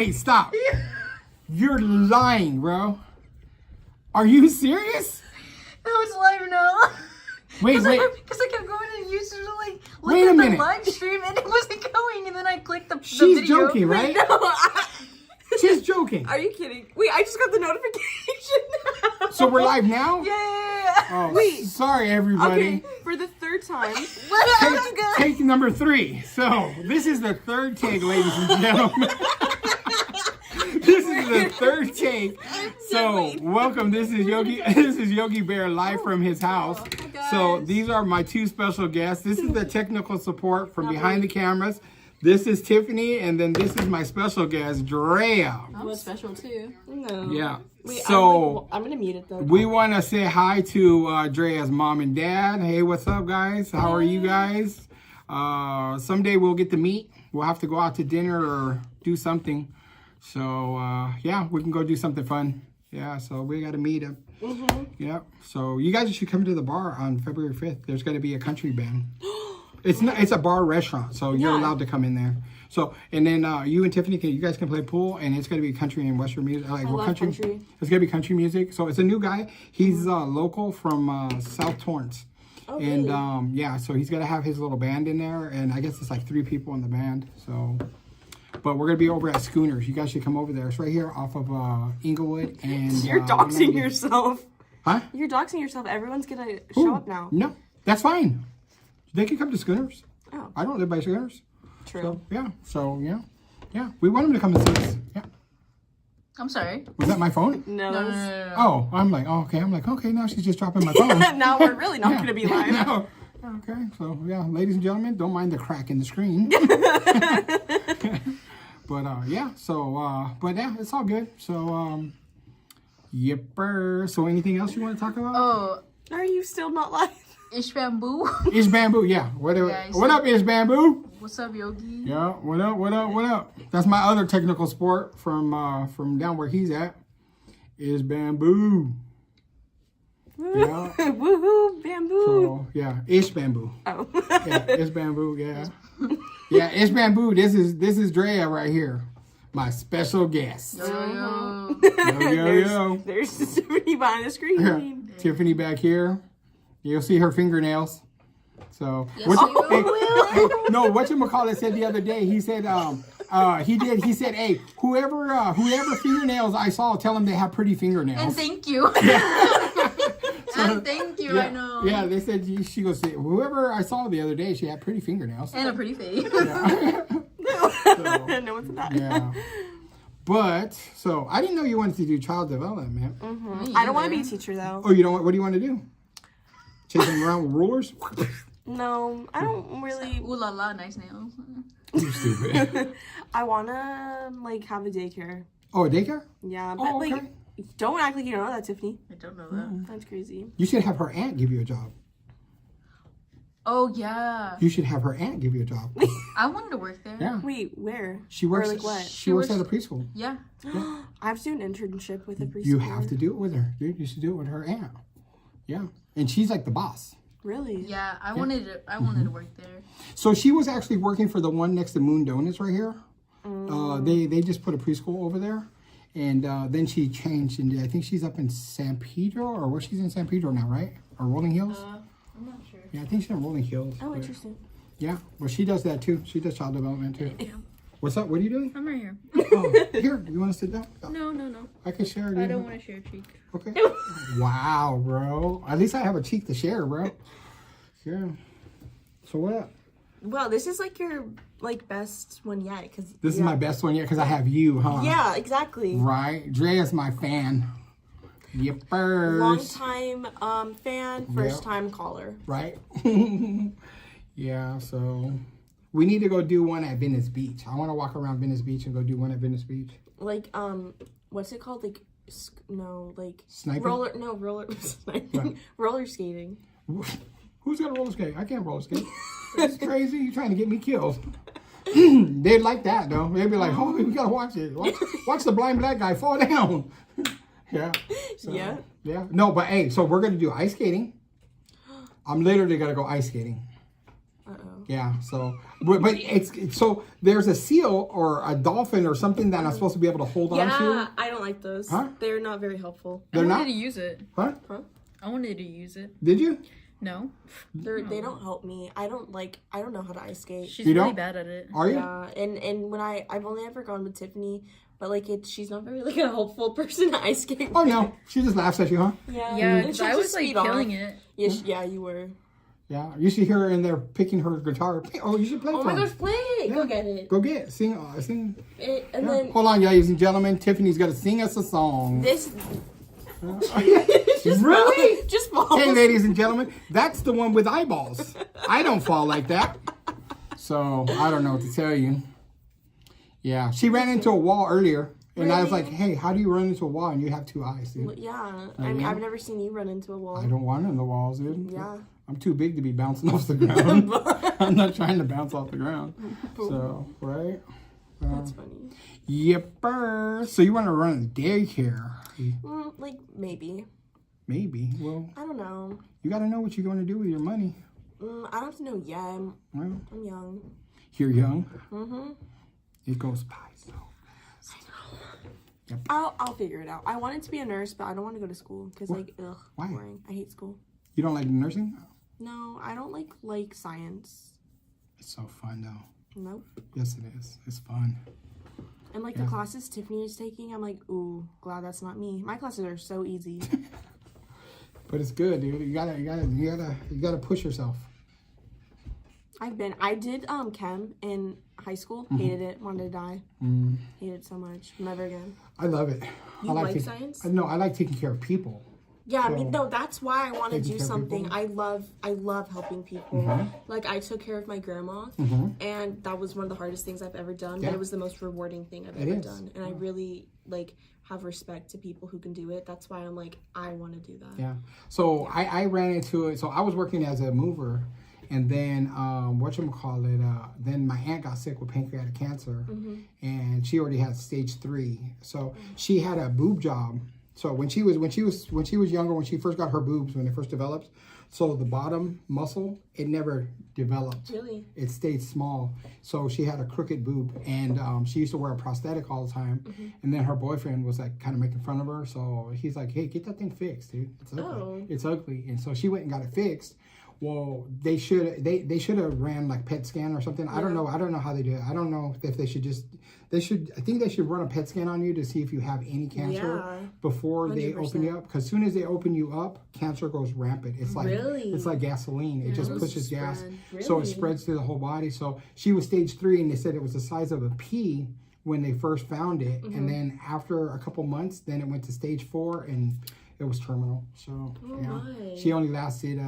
Hey, stop. You're lying, bro. Are you serious? That was live now. Wait. Because I kept going and used to like look Wait a at minute. the live stream and it wasn't going, and then I clicked the She's video. joking, right? No, She's joking. are you kidding? Wait, I just got the notification now. So we're live now? Yeah. Oh, Wait. sorry, everybody. Okay, for the third time. Take number 3. So this is the third take, ladies and gentlemen. This is the third take. So welcome. This is Yogi Bear live from his house. So these are my 2 special guests. This is the technical support from behind the cameras. This is Tiffany, and then this is my special guest, Drea. I'm special too. No. Yeah. Wait, So I'm gonna mute it though. we want to say hi to Drea's mom and dad. Hey, what's up, guys? How are you guys? Someday we'll get to meet. We'll have to go out to dinner or do something. So, yeah, we can go do something fun. Yeah, so we got to meet him. Mm-hmm. Yep. So you guys should come to the bar on February 5th. There's going to be a country band. It's a bar restaurant, so you're allowed to come in there. So, and then you and Tiffany, you guys can play pool, and it's going to be country and western music. Like, I love country. It's going to be country music. So it's a new guy. He's local from South Torrance. Oh, And really? yeah, so he's gonna have his little band in there, and I guess it's like 3 people in the band. So, but we're gonna be over at Schooners. You guys should come over there. It's right here off of Inglewood. And You're doxing yourself. Huh? You're doxing yourself. Everyone's gonna show up now. No, that's fine. They can come to Schooners. Oh. I don't live by Schooners. True. So, yeah. So yeah. We want them to come and see us. Yeah. I'm sorry. Was that my phone? No. No. Oh, I'm like, oh, okay. I'm like, okay. Now she's just dropping my phone. Now we're really not gonna be live. No. Okay, so yeah, ladies and gentlemen, don't mind the crack in the screen. But yeah, so but yeah, it's all good. So yipper. So anything else you want to talk about? Oh, Are you still not live? Ish Bamboo. Ish Bamboo, yeah. What up, Ish Bamboo? What's up, Yogi? Yeah, what up? That's my other technical sport from down where he's at. Ish Bamboo. Yeah. Woohoo! Bamboo. So yeah, Ish Bamboo. Oh. Yeah, Ish Bamboo. Yeah, yeah, Ish Bamboo. This is Drea right here, my special guest. Yo. Yo. There's Tiffany behind the screen. Yeah. Tiffany back here. You'll see her fingernails. So Yes, what? you Hey, no, whatchamacallit said the other day. He said he said, hey, whoever fingernails I saw, tell them they have pretty fingernails. And thank you. And thank you. Yeah, I know. yeah, they said she goes, whoever I saw the other day, she had pretty fingernails. And a pretty face. Yeah. No one said that. Yeah. But so I didn't know you wanted to do child development. Mm-hmm. I don't want to be a teacher though. Oh, you don't? What do you want to do? Chase them around with rulers? No, I don't really. Ooh la la, nice nails. You're stupid. I wanna like have a daycare. Oh, a daycare? Yeah, but Oh, okay. like, don't act like you know that, Tiffany. I don't know that. That's crazy. You should have her aunt give you a job. Oh yeah. You should have her aunt give you a job. I wanted to work there. Yeah. Wait, where? She works. Or like what? She works at a preschool. Yeah. I have to do an internship with a preschool. You have to do it with her. You should do it with her aunt. Yeah, and she's like the boss. Really? Yeah. I wanted to work there. So she was actually working for the one next to Moon Donuts right here. They just put a preschool over there, and then she changed, and I think she's up in San Pedro, or where she's in San Pedro now, right? Or Rolling Hills? I'm not sure. Yeah, I think she's in Rolling Hills. Oh, but- interesting. Yeah, well, she does that too. She does child development too. What's up? What are you doing? I'm right here. Oh, here. You want to sit down? No. I can share it. I don't want to share a cheek. Okay. Wow, bro. At least I have a cheek to share, bro. Yeah. So what up? Well, this is like your like best one yet, because This is my best one yet because I have you, huh? Yeah, exactly. Right. Drea's my fan. Yippers. Long time fan, first time caller. Right? Yeah, so we need to go do one at Venice Beach. I want to walk around Venice Beach and go do one at Venice Beach. Like what's it called? Like Sniping? roller sniping. Right. Roller skating. Who's got a roller skate? I can't roller skate. That's crazy. You're trying to get me killed. They'd like that, though. They'd be like, oh, we got to watch it. Watch the blind black guy fall down. Yeah. So, Yeah. Yeah. No, but hey, so we're going to do ice skating. I'm literally going to go ice skating. Uh-oh. Yeah, so but it's so there's a seal or a dolphin or something that I'm supposed to be able to hold on to. Yeah, I don't like those. Huh? They're not very helpful. They're I not. wanted to use it. Huh? I wanted to use it. Did you? No. They don't help me. I don't know how to ice skate. She's You really don't? bad at it. Are you? Yeah, and when I've only ever gone with Tiffany, but like she's not very like a helpful person to ice skate. Oh no, she just laughs at you, huh? Yeah, Yeah, and 'cause she'll I just was like speed off. killing it. Yeah, you were. Yeah, you should hear her in there picking her guitar. Oh, you should play. Oh for my her. gosh, play it! Yeah. Go get it. Go get it. Sing, sing. And Yeah. then Hold on, ladies and gentlemen. Tiffany's gonna sing us a song. this. Really? Just falls. Hey, ladies and gentlemen, that's the one with eyeballs. I don't fall like that. So, I don't know what to tell you. Yeah, she ran into a wall earlier, and I was like, hey, how do you run into a wall and you have two eyes, dude? Yeah, I mean, I've never seen you run into a wall. I don't want on the walls, dude. Yeah. I'm too big to be bouncing off the ground. I'm not trying to bounce off the ground. So, right? That's funny. Yepper. So, you want to run a daycare? Like maybe. Maybe. Well, I don't know. you got to know what you're going to do with your money. I don't have to know yet. I'm young. You're young. Mm-hmm. It goes by, so. I'll figure it out. I wanted to be a nurse, but I don't want to go to school because like Why? boring. I hate school. You don't like nursing? No, I don't like science. It's so fun, though. Nope. Yes, it is. It's fun. And like the classes Tiffany is taking, I'm like, ooh, glad that's not me. My classes are so easy. But it's good, dude. You gotta push yourself. I did chem in high school. Hated it. Wanted to die. Hated it so much. Never again. I love it. You like science? No, I like taking care of people. Yeah, I mean, no, that's why I want to Taking do care of something. people? I love helping people. Like I took care of my grandma, and that was one of the hardest things I've ever done. Yeah. But it was the most rewarding thing I've It ever is. done, and I really like have respect to people who can do it. That's why I'm like, I want to do that. Yeah. So I ran into it. So I was working as a mover, and then then my aunt got sick with pancreatic cancer, and she already had stage 3. So she had a boob job. So when she was younger, when she first got her boobs, when they first developed, so the bottom muscle, it never developed. Really? It stayed small. So she had a crooked boob, and she used to wear a prosthetic all the time. And then her boyfriend was like kind of making fun of her. So he's like, hey, get that thing fixed, dude. It's ugly. Oh. It's ugly. And so she went and got it fixed. Well, they should have ran like PET scan or something. I don't know how they do it. I don't know if they should I think they should run a PET scan on you to see if you have any cancer before they open you up. Because as soon as they open you up, cancer goes rampant. It's like it's like gasoline. It just pushes gas, so it spreads through the whole body. So she was stage 3, and they said it was the size of a pea when they first found it, and then after a couple months, then it went to stage 4, and it was terminal. So she only lasted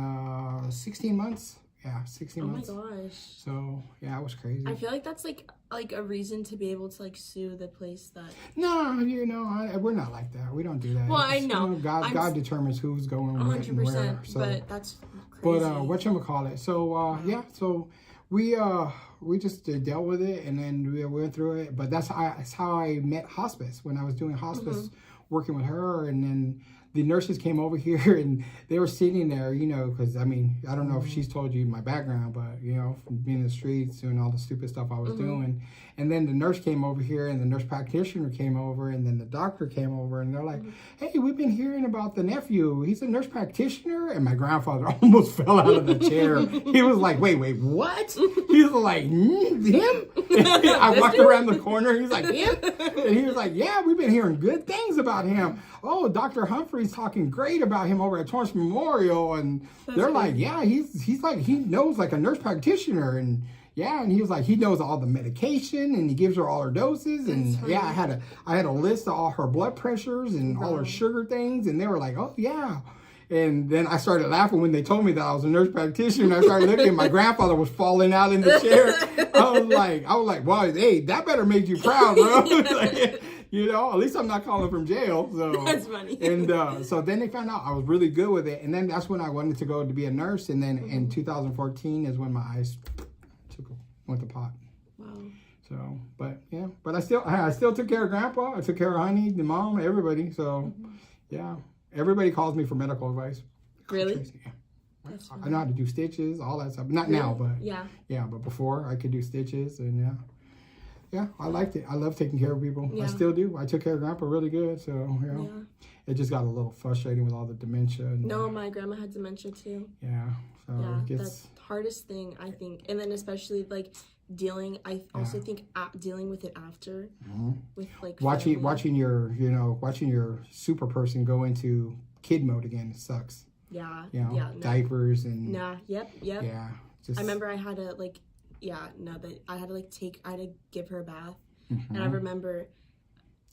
16 months. Yeah, 16 months. Oh my gosh. So yeah, it was crazy. I feel like that's like a reason to be able to like sue the place that. No, we're not like that. We don't do that. Well, I know. God determines who's going where and 100%. where. So, But that's crazy. but whatchamacallit? So so we just dealt with it, and then we went through it. But that's how I met hospice, when I was doing hospice, working with her, and then the nurses came over here, and they were sitting there, because, I mean, I don't know if she's told you my background, but, from being in the streets, doing all the stupid stuff I was doing. And then the nurse came over here, and the nurse practitioner came over, and then the doctor came over, and they're like, hey, we've been hearing about the nephew. He's a nurse practitioner. And my grandfather almost fell out of the chair. He was like, wait, what? He was like, him? I walked around the corner. He's like, him? And he was like, yeah, we've been hearing good things about him. Oh, Dr. Humphrey's talking great about him over at Torrance Memorial. And they're like, yeah, he's like, he knows like a nurse practitioner. And yeah, and he was like, he knows all the medication, and he gives her all her doses. And yeah, I had a list of all her blood pressures and all her sugar things. And they were like, oh yeah. And then I started laughing when they told me that I was a nurse practitioner. I started looking, my grandfather was falling out in the chair. I was like, wow, hey, that better make you proud, bro. Like, at least I'm not calling from jail. So that's funny. And so then they found out I was really good with it. And then that's when I wanted to go to be a nurse. And then in 2014 is when my eyes went to pot. Wow. So, but I still took care of Grandpa. I took care of Honey, the mom, everybody. So, yeah. Everybody calls me for medical advice. Really? Tracy, yeah. I know how to do stitches, all that stuff. Not now, but yeah, but before I could do stitches, and yeah, I liked it. I love taking care of people. Yeah. I still do. I took care of Grandpa really good, so it just got a little frustrating with all the dementia. And, no, my grandma had dementia too. Yeah, so it gets... that's the hardest thing, I think. And then especially like dealing, I also think dealing with it after, with like watching your super person go into kid mode again. It sucks. Yeah, diapers and yep. Yeah, I remember I had to like, I had to give her a bath, and I remember.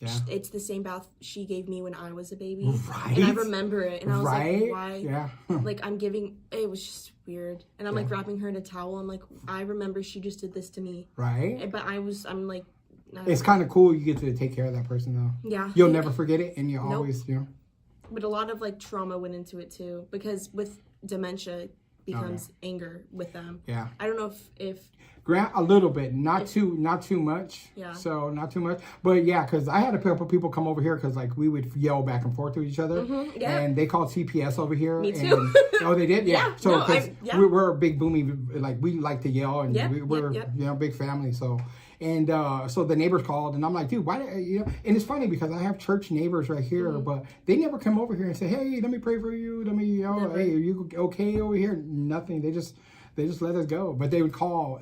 Yeah. It's the same bath she gave me when I was a baby. Right. And I remember it. And I was like, why? Yeah. Like, it was just weird. And I'm like wrapping her in a towel. I'm like, I remember she just did this to me. Right. But I'm like, it's kind of cool you get to take care of that person, though. Yeah. You'll never forget it, and you always, But a lot of like trauma went into it too. Because with dementia, becomes anger with them. Yeah. I don't know if a little bit, not too much. Yeah. So not too much, but because I had a couple people come over here because like we would yell back and forth to each other, and they called CPS over here. Me too. And, they did, yeah. So because we're a big boomy, like we like to yell, and we're big family, so. And so the neighbors called, and I'm like, dude, why? And it's funny because I have church neighbors right here, but they never come over here and say, hey, let me pray for you. Let me, hey, are you okay over here? Nothing. They just let us go. But they would call,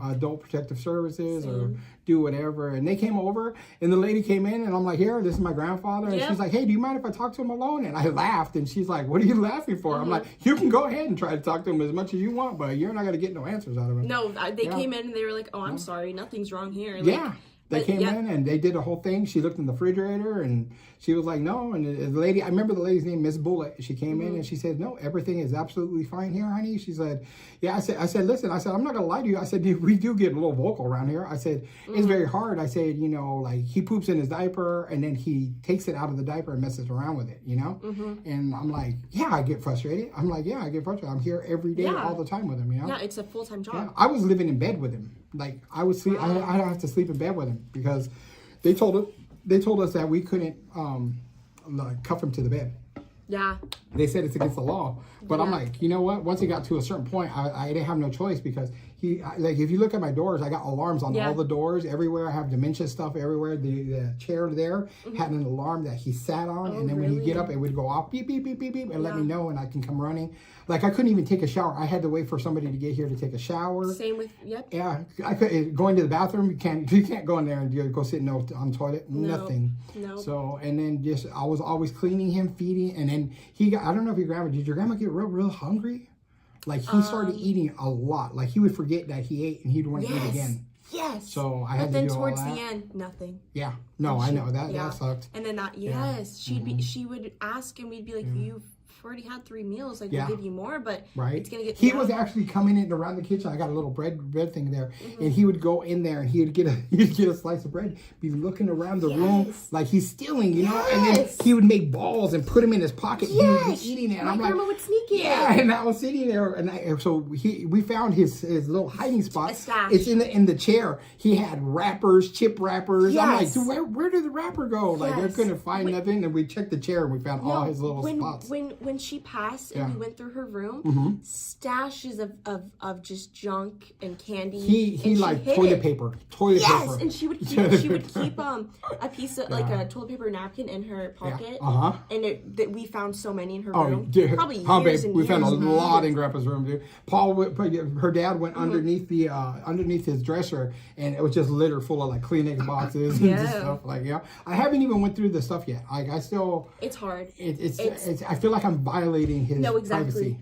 adult protective services or do whatever. And they came over, and the lady came in, and I'm like, here, this is my grandfather. And she's like, hey, do you mind if I talk to him alone? And I laughed, and she's like, what are you laughing for? I'm like, you can go ahead and try to talk to him as much as you want, but you're not going to get no answers out of him. No, they came in, and they were like, oh, I'm sorry, nothing's wrong here. Like, they came in and they did a whole thing. She looked in the refrigerator and she was like, no. And the lady, I remember the lady's name, Miss Bullet. She came in and she said, no, everything is absolutely fine here, honey. She said, I said, listen, I'm not going to lie to you. I said, we do get a little vocal around here. I said, it's very hard. I said, like he poops in his diaper and then he takes it out of the diaper and messes around with it, And I'm like, I get frustrated. I'm like, I get frustrated. I'm here every day, all the time with him, Yeah, it's a full-time job. Yeah. I was living in bed with him. Like I would sleep, I have to sleep in bed with him because they told us that we couldn't cuff him to the bed. Yeah. They said it's against the law. But I'm like, you know what? Once it got to a certain point, I didn't have no choice because if you look at my doors, I got alarms on all the doors everywhere. I have dementia stuff everywhere. The chair there had an alarm that he sat on. And then when he'd get up, it would go off, beep, beep, beep, beep, beep, and let me know, and I can come running. Like, I couldn't even take a shower. I had to wait for somebody to get here to take a shower. Same with, Yeah. I could, going to the bathroom, you can't go in there and go sit on the toilet. Nothing. No. So, and then I was always cleaning him, feeding, and then I don't know if did your grandma get real hungry? Like, he started eating a lot. Like, he would forget that he ate, and he'd want to eat again. Yes. So I had to do all that. But then towards the end, nothing. Yeah. No, I know. That sucked. And then she would ask, and we'd be like, you've already had 3 meals. Like, we'll give you more, but it's going to get... He was actually coming in around the kitchen. I got a little bread thing there. And he would go in there, and he'd get a slice of bread, be looking around the room like he's stealing, you know? And then he would make balls and put them in his pocket. He would be eating it. And my grandma would sneak it. Yeah, and I was sitting there, and so we found his little hiding spot. A stash. It's in the chair. He had wrappers, chip wrappers. Yes. I'm like, dude, where did the wrapper go? Like, I couldn't find nothing. And we checked the chair, and we found all his little spots. When she passed, and we went through her room, stashes of just junk and candy. He like toilet paper. Yes, and she would keep a piece of like a toilet paper napkin in her pocket. And we found so many in her room. Dude. Probably years and we years. found a lot in Grandpa's room, dude. Her dad went underneath his dresser, and it was just littered full of like Kleenex boxes and stuff. Like, I haven't even went through the stuff yet. Like, I still. It's hard. It's I feel like I'm violating his privacy.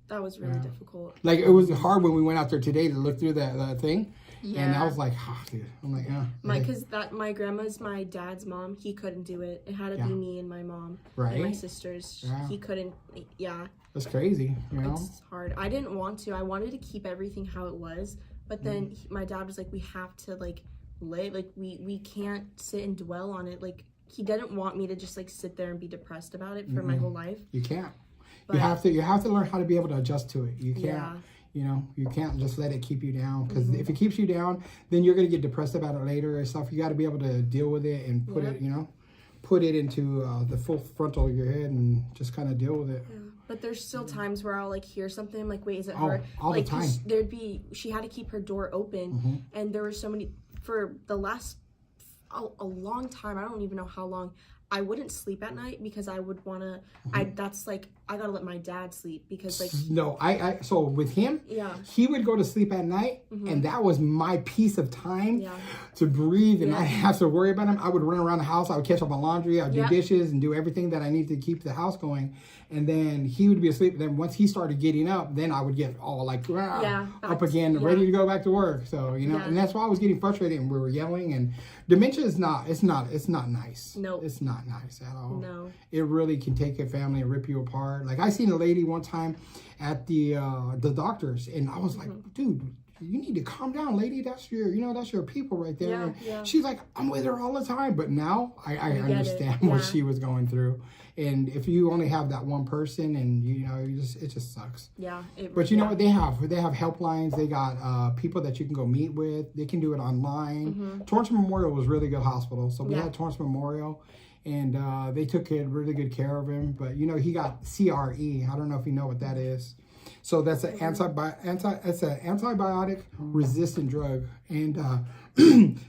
That was really difficult. Like, it was hard when we went out there today to look through that thing. Yeah. And I was like, dude. I'm like, Because my grandma's my dad's mom. He couldn't do it. It had to be me and my mom. Right. And my sisters. Yeah. He couldn't. Yeah. That's crazy. You know? It's hard. I didn't want to. I wanted to keep everything how it was. But then my dad was like, we have to like live. Like, we can't sit and dwell on it. Like, he didn't want me to just like sit there and be depressed about it for my whole life. You can't. But you have to learn how to be able to adjust to it. You can't. Yeah. You know, you can't just let it keep you down, because if it keeps you down, then you're going to get depressed about it later and stuff. You got to be able to deal with it and put it, put it into the full frontal of your head and just kind of deal with it. Yeah. But there's still times where I'll like hear something, I'm like, wait, is it Oh, her? all the Like, time. 'cause she had to keep her door open, and there were so many, for the last, a long time, I don't even know how long, I wouldn't sleep at night because I would want to, that's like, I gotta let my dad sleep because like. No, so with him, Yeah. he would go to sleep at night, and that was my piece of time to breathe, and I didn't have to worry about him. I would run around the house, I would catch up on laundry, I would do dishes and do everything that I need to keep the house going, and then he would be asleep. Then once he started getting up, then I would get all like up again, ready to go back to work. So and that's why I was getting frustrated, and we were yelling. And dementia is not nice. No, it's not nice at all. No, it really can take a family and rip you apart. Like I seen a lady one time at the doctor's, and I was like, dude, you need to calm down, lady. That's your people right there. She's like, I'm with her all the time. But now I understand what she was going through. And if you only have that one person, and it just sucks. Yeah. But you know what they have? They have helplines. They got people that you can go meet with. They can do it online. Torrance Memorial was a really good hospital, so we had Torrance Memorial. And they took really good care of him. But, he got CRE. I don't know if you know what that is. So that's an antibiotic resistant drug. And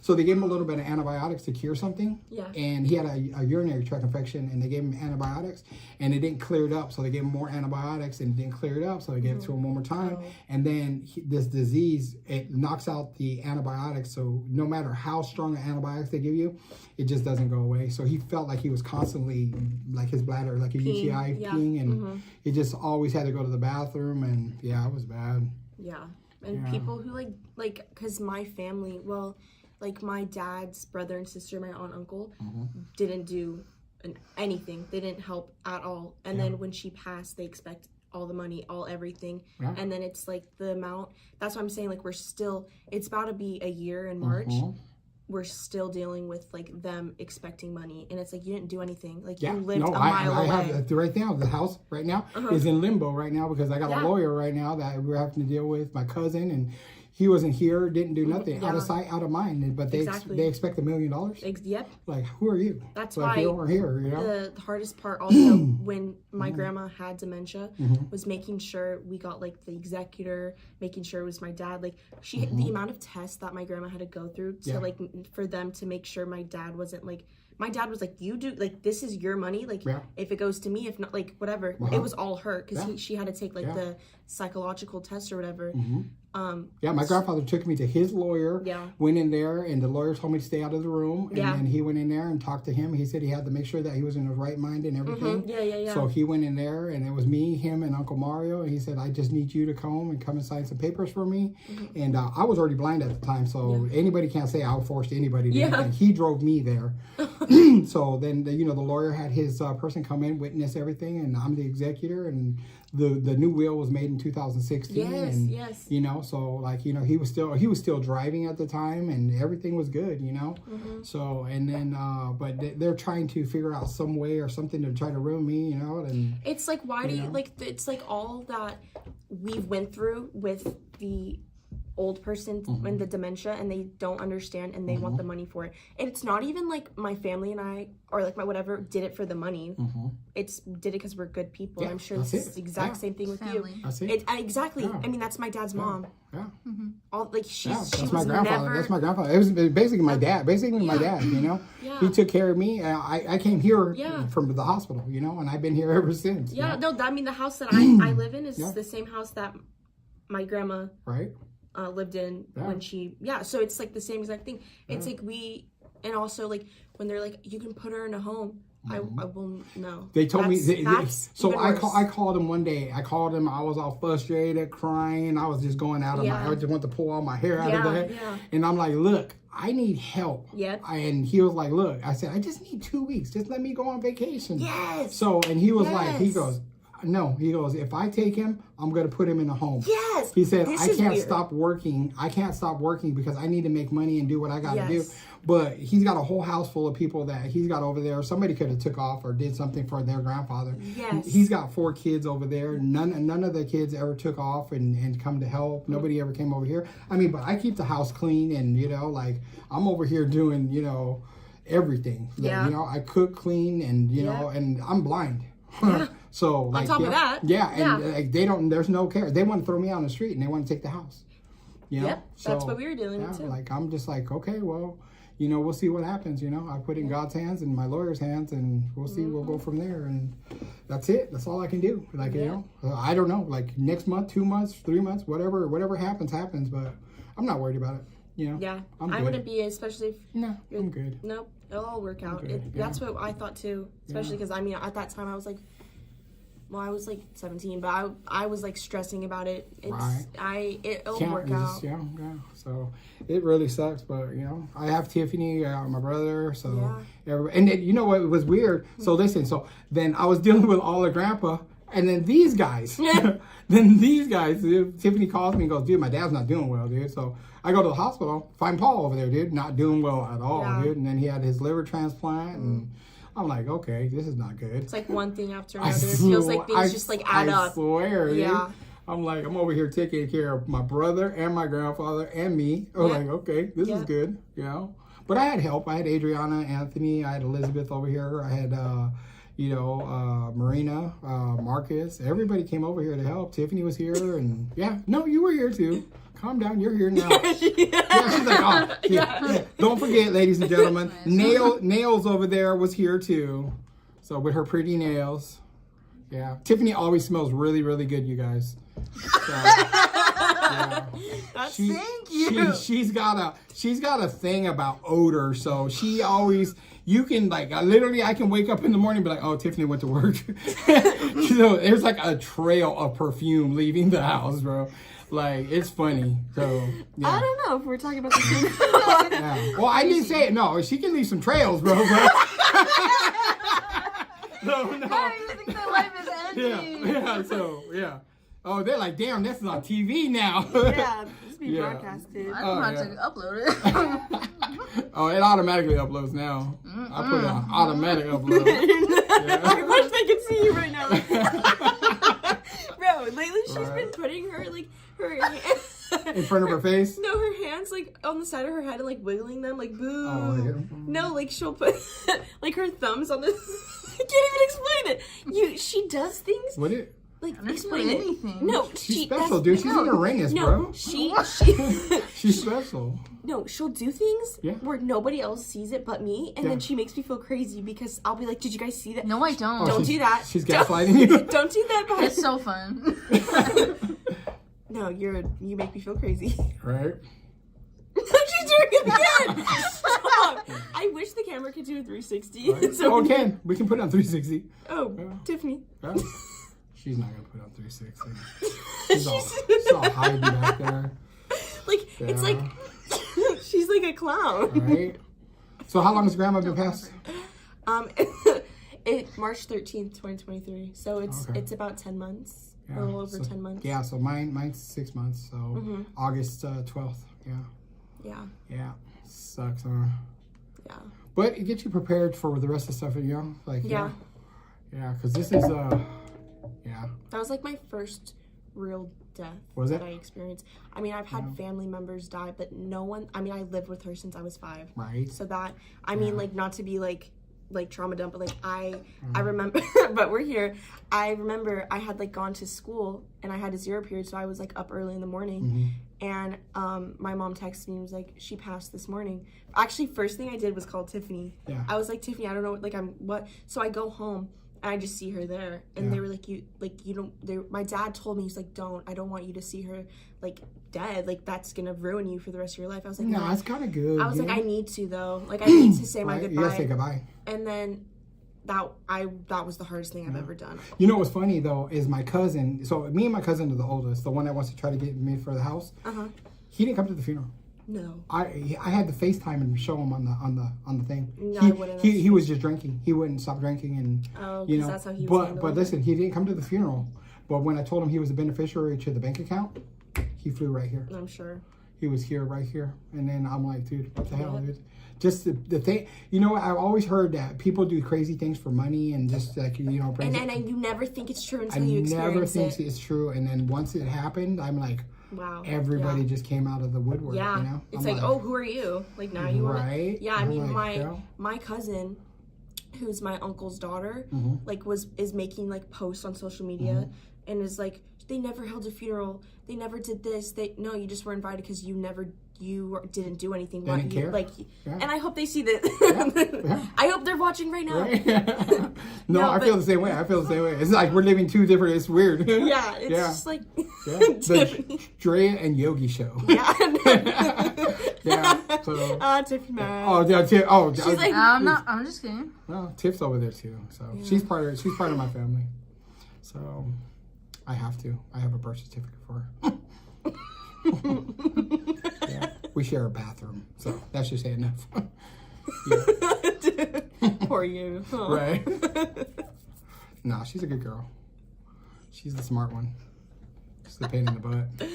so they gave him a little bit of antibiotics to cure something. Yeah. And he had a urinary tract infection, and they gave him antibiotics, and it didn't clear it up. So they gave him more antibiotics, and it didn't clear it up. So they gave it to him one more time. And then this disease, it knocks out the antibiotics. So no matter how strong the antibiotics they give you, it just doesn't go away. So he felt like he was constantly, like his bladder, like a UTI peeing, and he just always had to go to the bathroom, and it was bad. Yeah. And people who like, because my family, like my dad's brother and sister, my aunt, uncle, didn't do anything. They didn't help at all. And then when she passed, they expect all the money, everything. Yeah. And then it's like the amount, that's what I'm saying, like it's about to be a year in March. We're still dealing with like them expecting money, and it's like you didn't do anything. Like you lived a mile away. I have right now. The house right now is in limbo right now because I got a lawyer right now that we're having to deal with. My cousin, and he wasn't here, didn't do nothing, out of sight, out of mind. But they expect $1 million. Yep. Like, who are you? That's like, why you are here. The hardest part also when my grandma had dementia was making sure we got like the executor, making sure it was my dad. Like the amount of tests that my grandma had to go through to like for them to make sure my dad wasn't like. My dad was like, you do, like, this is your money. Like, if it goes to me, if not, like, whatever. It was all her because she had to take, like, the psychological test or whatever. My grandfather took me to his lawyer, went in there, and the lawyer told me to stay out of the room. And then he went in there and talked to him. He said he had to make sure that he was in his right mind and everything. So he went in there, and it was me, him, and Uncle Mario. And he said, I just need you to come and sign some papers for me. And I was already blind at the time, so anybody can't say I forced anybody to do anything. He drove me there. So then, the lawyer had his person come in, witness everything, and I'm the executor, and the new will was made in 2016. So like, he was still driving at the time, and everything was good, So, and then, but they're trying to figure out some way or something to try to ruin me, and it's like, why do you, like, it's like all that we've went through with the old person and the dementia, and they don't understand, and they want the money for it. And it's not even like my family and I, or like my whatever, did it for the money. It's did it because we're good people. And I'm sure it's the exact same thing with family. you. That's it. Exactly. I mean, that's my dad's mom. All like she that's was my grandfather. never. That's my grandfather. It was basically my dad. My dad. He took care of me. I came here from the hospital. And I've been here ever since. No, I mean the house that I live in is the same house that my grandma lived in when she so it's like the same exact thing. It's like and also like when they're like, you can put her in a home, I will no. They told me so I worse. called him one day. I called him, I was all frustrated, crying. I was just going out of I just want to pull all my hair out of that. And I'm like, look, I need help. And he was like, look, I said, I just need 2 weeks. Just let me go on vacation. So, and he was like, he goes, no, he goes, if I take him, I'm going to put him in a home. He said, I can't stop working. I can't stop working because I need to make money and do what I got to do. But he's got a whole house full of people that he's got over there. Somebody could have took off or did something for their grandfather. He's got 4 kids over there. None of the kids ever took off and come to help. Nobody ever came over here. I mean, but I keep the house clean, and, like, I'm over here doing, everything. Yeah. You know, I cook, clean, and you know, and I'm blind. So like, top of that, yeah, and like they don't. There's no care. They want to throw me out on the street and they want to take the house. You know, Yep, that's what we were dealing with too. Like I'm just like, okay, well, you know, we'll see what happens. You know, I put it in God's hands and my lawyer's hands, and we'll see. We'll go from there, and that's it. That's all I can do. Like you know, I don't know. Like next month, 2 months, 3 months, whatever happens. But I'm not worried about it. You know. Yeah, I'm I good. wouldn't be, especially if No, I'm good. Nope, it'll all work out. good, That's what I thought too, especially because I mean at that time I was like, well, I was like 17, but I was like stressing about it. It'll work out. Yeah. So it really sucks, but you know, I have Tiffany, my brother, so and then, you know what was weird? So listen, so then I was dealing with all the grandpa, and then these guys, Tiffany calls me and goes, dude, my dad's not doing well, dude. So I go to the hospital, find Paul over there, dude, not doing well at all, dude. And then he had his liver transplant, and I'm like, okay, this is not good. It's like one thing after another. It feels like things just like add up. I swear, dude. Yeah. I'm like, I'm over here taking care of my brother and my grandfather and me. I'm like, okay, this is good, you know. But I had help. I had Adriana, Anthony, I had Elizabeth over here. I had, Marina, Marcus. Everybody came over here to help. Tiffany was here, and no, you were here too. Calm down, you're here now. She's like, oh, Don't forget, ladies and gentlemen, Nails over there was here too. So with her pretty nails. Yeah. Tiffany always smells really, really good, you guys. So, Thank you. She's got a thing about odor, so she always, you can like, I can wake up in the morning and be like, oh, Tiffany went to work. So there's like a trail of perfume leaving the house, bro. Like, it's funny. So, yeah. I don't know if we're talking about the same Yeah. Well, I didn't say it. No, she can leave some trails, bro. No. I don't even think their life is empty. Yeah, so, yeah. Oh, they're like, damn, this is on TV now. Yeah, it's being broadcasted. I don't have to upload it. Oh, it automatically uploads now. I put it on automatic upload. I wish they could see you right now. Bro, lately she's been putting her In front of her face? No, her hands like on the side of her head and like wiggling them like boo. Oh, No, like she'll put like her thumbs on the I can't even explain it. She does things. What it? Like I'm not explain doing it. anything. No, She's special, dude. She's in Uranus, bro. She's special. No, she'll do things Yeah. where nobody else sees it but me, and then she makes me feel crazy because I'll be like, "Did you guys see that?" No, I don't. Don't do that. She's gaslighting you. Don't do that. But It's so fun. no, you make me feel crazy. Right? She's doing it again. Stop. I wish the camera could do a 360. Right. So Oh, can. We can put it on 360. Oh, Tiffany. Yeah. She's not going to put it on 360. She's all hiding back there. Like, it's like, she's like a clown. Right? So how long has Grandma been passed? March 13th, 2023. So it's about 10 months. Yeah, A little over 10 months. Yeah, so mine's 6 months. So August 12th. Yeah. Yeah. Sucks, huh? Yeah. But it gets you prepared for the rest of the stuff, you know? Like, yeah, because this is, That was like my first real death Was that it? I experienced. I mean, I've had family members die, but no one, I mean, I lived with her since I was 5. Right. So that, I mean, like, not to be like trauma dump, but like I remember, but we're here. I remember I had like gone to school and I had a 0 period, so I was like up early in the morning. And my mom texted me and was like, she passed this morning. Actually, first thing I did was call Tiffany. Yeah. I was like, Tiffany, I don't know, like what. So I go home and I just see her there, and they were like, you don't. My dad told me, he's like, I don't want you to see her like dead. Like that's gonna ruin you for the rest of your life. I was like, no, it's kind of good. I was like, I need to though. Like I need to say my goodbye. You gotta say goodbye. And then that was the hardest thing I've ever done. You know what's funny though is my cousin. So me and my cousin are the oldest, the one that wants to try to get me for the house. He didn't come to the funeral. No. I had to FaceTime and show him on the thing. No, I wouldn't. He was just drinking. He wouldn't stop drinking, and you know. That's how he was but listen, he didn't come to the funeral. But when I told him he was a beneficiary to the bank account, he flew right here. I'm sure. He was here, right here, and then I'm like, dude, what the hell, dude? Just the thing, you know. I've always heard that people do crazy things for money, and just like you know. And you never think it's true until you experience it. I never think it's true, and then once it happened, I'm like, Wow. everybody Yeah. just came out of the woodwork. Yeah. You know? It's I'm like, oh, who are you? Like, now you want right? to. Yeah, I I'm mean, like, girl. my cousin, who's my uncle's daughter, like, is making, like, posts on social media and is like, they never held a funeral. They never did this. No, you just were invited because you didn't do anything. They didn't care. Like, Yeah. and I hope they see that. Yeah. I hope they're watching right now. Right? No, I feel the same way. I feel the same way. It's like we're living two different. It's weird. Yeah, it's Yeah. just like The Drea and Yogi show. yeah. Yeah. So. Tiffany man. Oh, yeah. She's like, I'm just kidding. Well, Tiff's over there too. So she's part of my family. So I have a birth certificate for her. Yeah. We share a bathroom, so that should say enough. poor you. Huh? Right? No, she's a good girl. She's the smart one. She's the pain in the butt.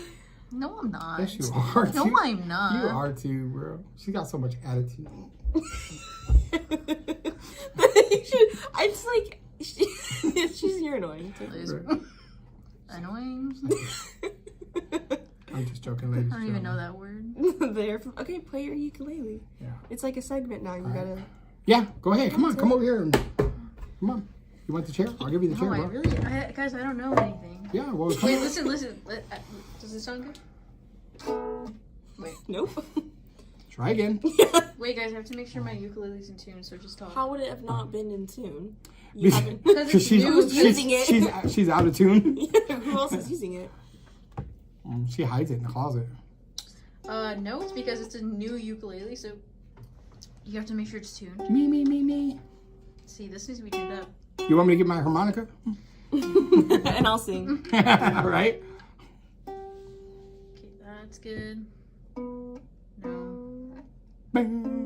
No, I'm not. Yes, you are. No, too. I'm not. You are too, bro. She got so much attitude. It's like you're annoying too. Annoying. I'm just joking, ladies. I don't even know that word. Okay, play your ukulele. Yeah. It's like a segment now. You gotta. Yeah, go ahead. Come on, come over here. Come on. You want the chair? I'll give you the chair, No, I bro. really, guys, I don't know anything. Yeah, well, come Wait, on. listen. Does this sound good? Wait. Nope. Try again. Wait, guys, I have to make sure my ukulele's in tune, so just talk. How would it have not been in tune? You haven't. Because it's new. Who's using it? She's out of tune. Who else is using it? She hides it in the closet. No, it's because it's a new ukulele, so you have to make sure it's tuned. Me. See, this needs to be tuned up. You want me to get my harmonica? And I'll sing. Right? Okay, that's good. No. Bing.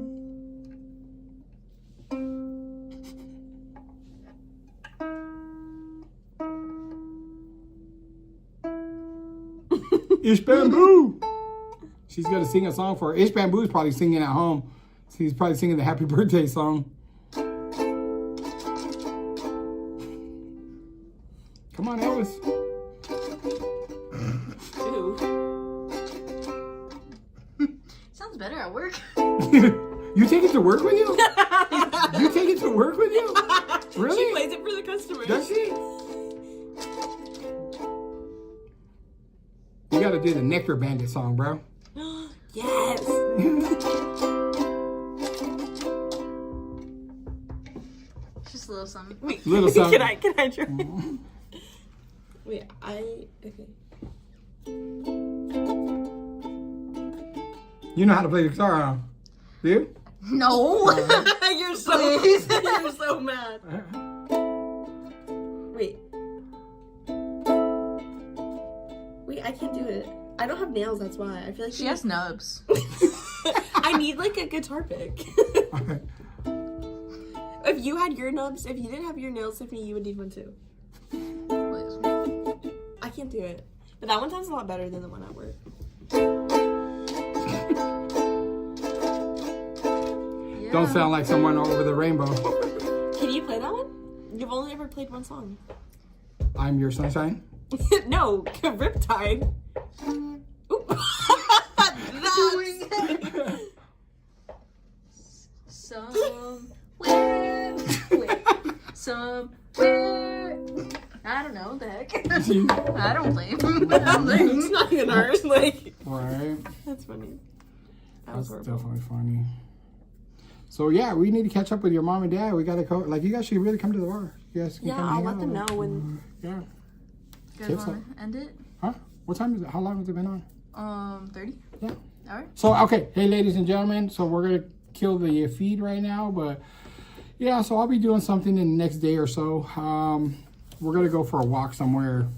Ish Bamboo. She's gonna sing a song for her. Ish Bamboo's probably singing at home. He's probably singing the happy birthday song. Come on, Elvis. Sounds better at work. You take it to work with you? You take it to work with you? Really? She plays it for the customers. Does she? You gotta do the Nectar Bandit song, bro. Yes. Just a little something. Wait, Little something. Can I try? Wait, okay. You know how to play the guitar, huh? Do you? No. You're so mad. Wait, I can't do it. I don't have nails. That's why I feel like She has nubs. I need like a guitar pick. If you had your nubs, if you didn't have your nails, Tiffany, you would need one too. Please. I can't do it. But that one sounds a lot better than the one at work. Yeah. Don't sound like someone over the rainbow. Can you play that one? You've only ever played one song. I'm your sunshine. No, Riptide. Oop. Somewhere. Wait. Somewhere. I don't know what the heck. I don't play. It's not even ours. Like, Right. that's funny. That That's was horrible. definitely funny. So yeah, we need to catch up with your mom and dad. We gotta go. Like, you guys should really come to the bar. You guys can Yeah, come I'll hang let out them with know us. when. Yeah. You guys Tips want to end it? Huh? What time is it? How long has it been on? 30? Yeah. All right. So, okay. Hey, ladies and gentlemen. So, we're going to kill the feed right now. But, yeah, so I'll be doing something in the next day or so. We're going to go for a walk somewhere.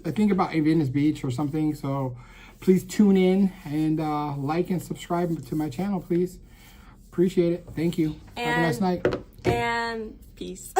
I think about Venice Beach or something. So, please tune in and like and subscribe to my channel, please. Appreciate it. Thank you. Have a nice night. And peace.